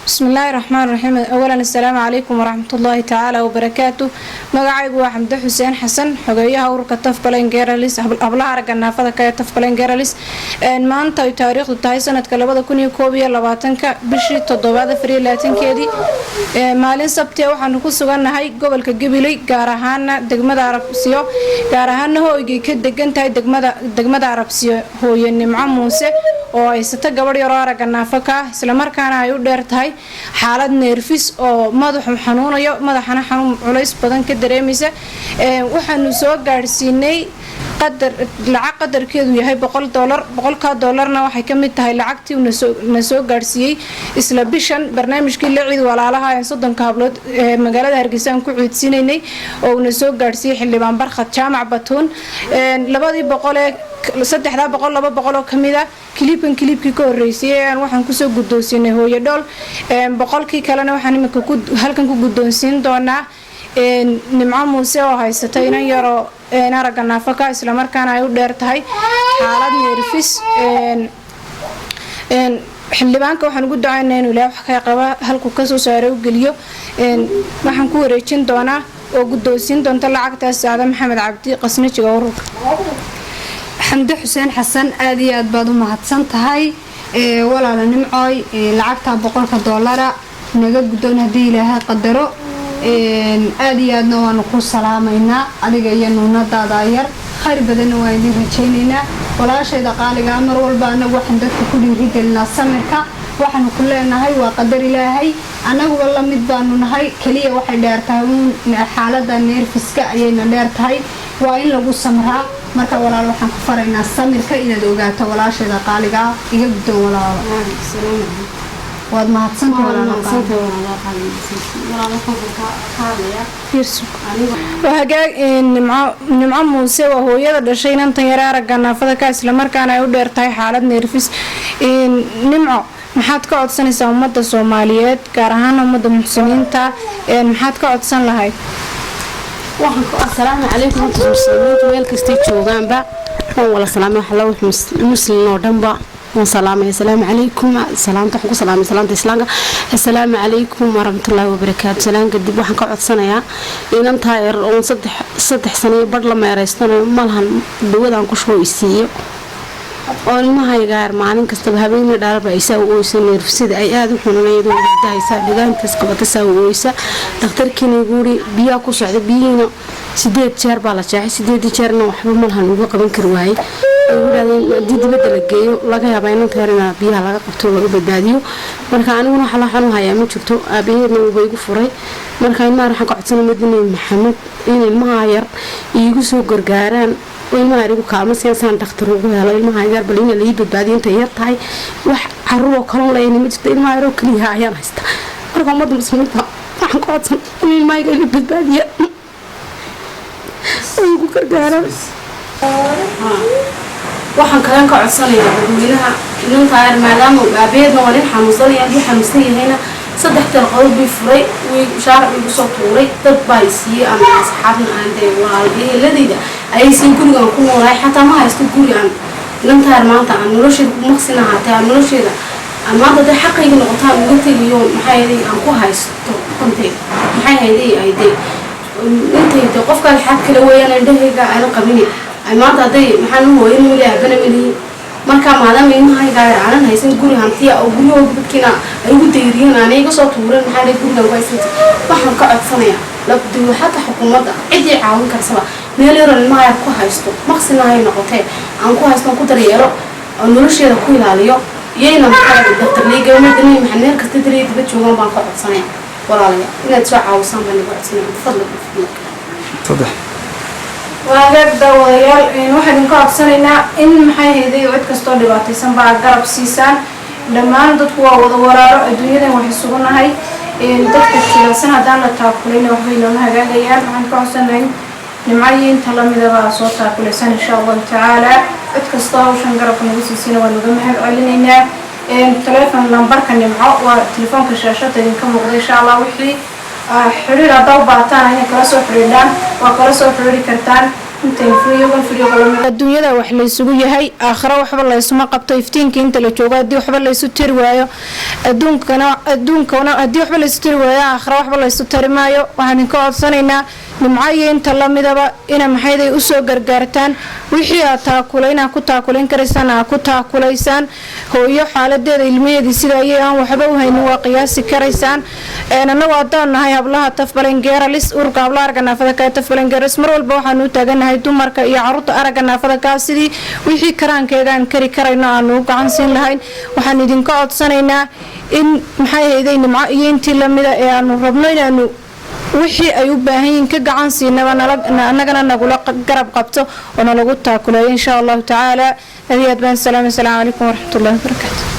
بسم الله الرحمن الرحيم. أولا السلام عليكم ورحمة الله تعالى وبركاته. مقاعد حمد حسين حسن حقيقة ورقة تفبلين جيراليس أبلها رجعنا فذا كي تفبلين جيراليس ما أنت تاريخ التاي سنة كلبا كوني كوبيا لباتنك بشي تضبط فري لاتين كذي مالين سبتي وحنقول سجنا هاي قبل كجبلي جارهانا دجمة عربسيو جارهانا هو يجي كدجن تاي دجمة عربسيو هو ينمع موسى oo ay sata gabadh yar oo araga naafaka isla markaana ay u dheer tahay xaalad neerfis oo madaxu xanuunayo madaxana xanuun culays badan ka dareemaysa waxaanu soo gaarsiinay lacag qadarkeedu yahay $100 $100na waxay ka mid tahay lacagtii uu soo gaarsiiyay isla bishan barnaamijkii la ciid walaalaha ee 30 hablood ee magaalada Hargeysa aan ku ciidsiinaynay oo uu soo gaarsiiyay xildhibaan Barkhad Jaamac Batuun 200 kamida kilibkii ka horeysay waxaan ku soo guddoonsiinay hooyo dhool boqolkii kalena waxaan imika halkan ku guddoonsiin doonaa nimco muuse oo haysata inaan yaro araga naafaka isla markaana ay u dheer tahay xaalad neerfis xildhibaanka waxaan ugu ducaynaa inuu ilaahay wax ka qaba halku ka soo saaray u geliyo waxaan ku wareejin doonaa oo guddoonsiin doonta lacagtaas Saada Maxamed Cabdi qasnajiga ururka حمد حسين حسن آدي أدبادو مهتسنت هاي ولا نمعي لعبتها $100 نجد بدون هدي لها قدره آدي أدنى ونقول سلامينا أدي جايين وندا داير خير بدن ويدي رجينا ولا شيء دقالي عمر والبانا وحندك كل يريد لنا سمركا وحن كلنا هاي وقدر إلهي أنا والله مدبانو هاي كلية واحد دارتهم حالة النيرفسكا أينا دارتهاي وإن لو سمرها marka walaal waxaan ku faraynaa samirka inaad ogaato walaashada qaaliga iga guddoon walaal waad mahadsantahay nimco muuse waa hooyada dhashay inantan yar araga naafada ka isla markaana ay u dheer tahay xaalad neerfis nimco maxaad ka codsanaysaa ummadda Soomaaliyeed gaar ahaan ummadda muxsiniinta maxaad ka codsan lahayd السلام عليكم ورحمة الله وبركاته ويلكستي جوجانبا ولا سلام الله مسلم ودنبا وسلام السلام عليكم سلام تحكو سلام إسلام السلام عليكم ورحمة الله وبركاته سلام قد بوحن قعد سنة يا إن أنت هاير صدح سنة بدل ما يرستنا مالهن دودا كشوا يسيء ما هاي غير معنى كستب هبين الدارب يسوي ويسوي نرفسد أي هذا حنا يدور ده يسوي بدان تسقط تسوي ويسوي دكتور كنا يقولي بياكو سعد بينا سديد شهر بالا شهر سديد شهرنا وحب ملهن وقبل كرواي يقول دي بدل الجيو لقى يبينون كهرنا بيها لقى قطور وبداديو مركانون حلا حنو هاي من شفتوا أبيه من وبيجو فري مركان ما راح قعدنا مدينة محمد إن المهاير يجوسوا قرقاران وما أريد كامل سياسان تختاروا ولا ما هاجر بلين اللي يبدأين تيار تاي وحروا كلام لا يعني مجد ما يروح كليها يا ناس رقم ما تمسمين تا راح قاعدين ما يقول يبدأين ويقول كجارة waxaan kalan ka codsanayaa dadweynaha inuu taayir maadaama aabeedna wali xanuunsanaya bi xanuunsanayna saddex tarqood bi furay way shaarc ugu soo tuuray dad baa siiyay ama asxaabna aan day walaalihii ladayda ay siin guriga ku noolay xataa ma haysto guri aan lan taayir maanta aan nolosheeda ku maqsinaha taa nolosheeda ama dad xaqayga noqotaa ugu tagiyo maxay yahay aan ku haysto qantay maxay yahay ay day inta qofka xaq kale weeyaan indhahayga aan qabin ay maanta day maxaan u hooyin wiilaa banamili marka maadaama ilmahay gaar aan haysan guri hantiya oo guriyooda dadkina ay ugu deyriyeen aan iga soo tuuran maxaa ay guriga waysan waxaan ka codsanayaa labdu xataa xukuumadda cidii caawin karsaba meel yar ilmaha ku haysto maqsinahay noqotay aan ku haysto ku daryeelo oo nolosheeda ku ilaaliyo yeena maxaa dadka liiga madani maxaa meel kasta dareed dib joogan baan ka codsanayaa walaalayaal inaad soo caawisan baan ugu codsanayaa fadlan وهذا دوايال واحد من كاب سنة إن محي هذي وعد كستور دباتي سنبع قرب سيسان لما ندخوا وضوارا الدنيا وحسونا هاي ندخل كلا سنة دانا تاكلين وحيلون هذا ديال عن كاب سنة نمعين تلام إذا بقى صوت تاكل سنة إن شاء الله تعالى وعد كستور وشان قرب نبص سنة ونقوم علينا تلفون نمبر كان نمعه وتلفون كشاشة تنكم إن شاء الله وحلي xiriir aad u baataan inay kala soo xiriiraan waa kala soo xiriiri kartaan adduunyada wax la isugu yahay aakhiro waxba la isuma qabto iftiinka inta la joogo hadii waxba la isu tiri waayo adduunkana hadii waxba la isu tiri waayo aakhiro waxba la isu tari maayo waxaan ka codsanaynaa nimcaye inta la midaba ina maxayday u soo gargaartaan wixii aad taakulayna ku taakulayn karaysaan aad ku taakulaysaan hooyo xaaladeeda ilmaheedii sida ay aan waxba u haynin waa qiyaasi karaysaan anagu hadaan nahay hablaha Tafbaleen Geeralis urka hablaha aragga naafada ka Tafbaleen Geeralis mar walba waxaan u taaganahay dumarka iyo carruurta aragga naafada ka sidii wixii karaankeedan kari karayno aan u gacan siin lahayn waxaan idinka codsanaynaa in maxay hayday nimco iyo intii la mida ee aan rabno inaanu wixii ay u baahan yihiin ka gacan siinaba annagana nagula garab qabto oo nalagu taakulayo insha Allah taala. Aad baan salaam alaykum wa rahmatullahi wa barakatuh.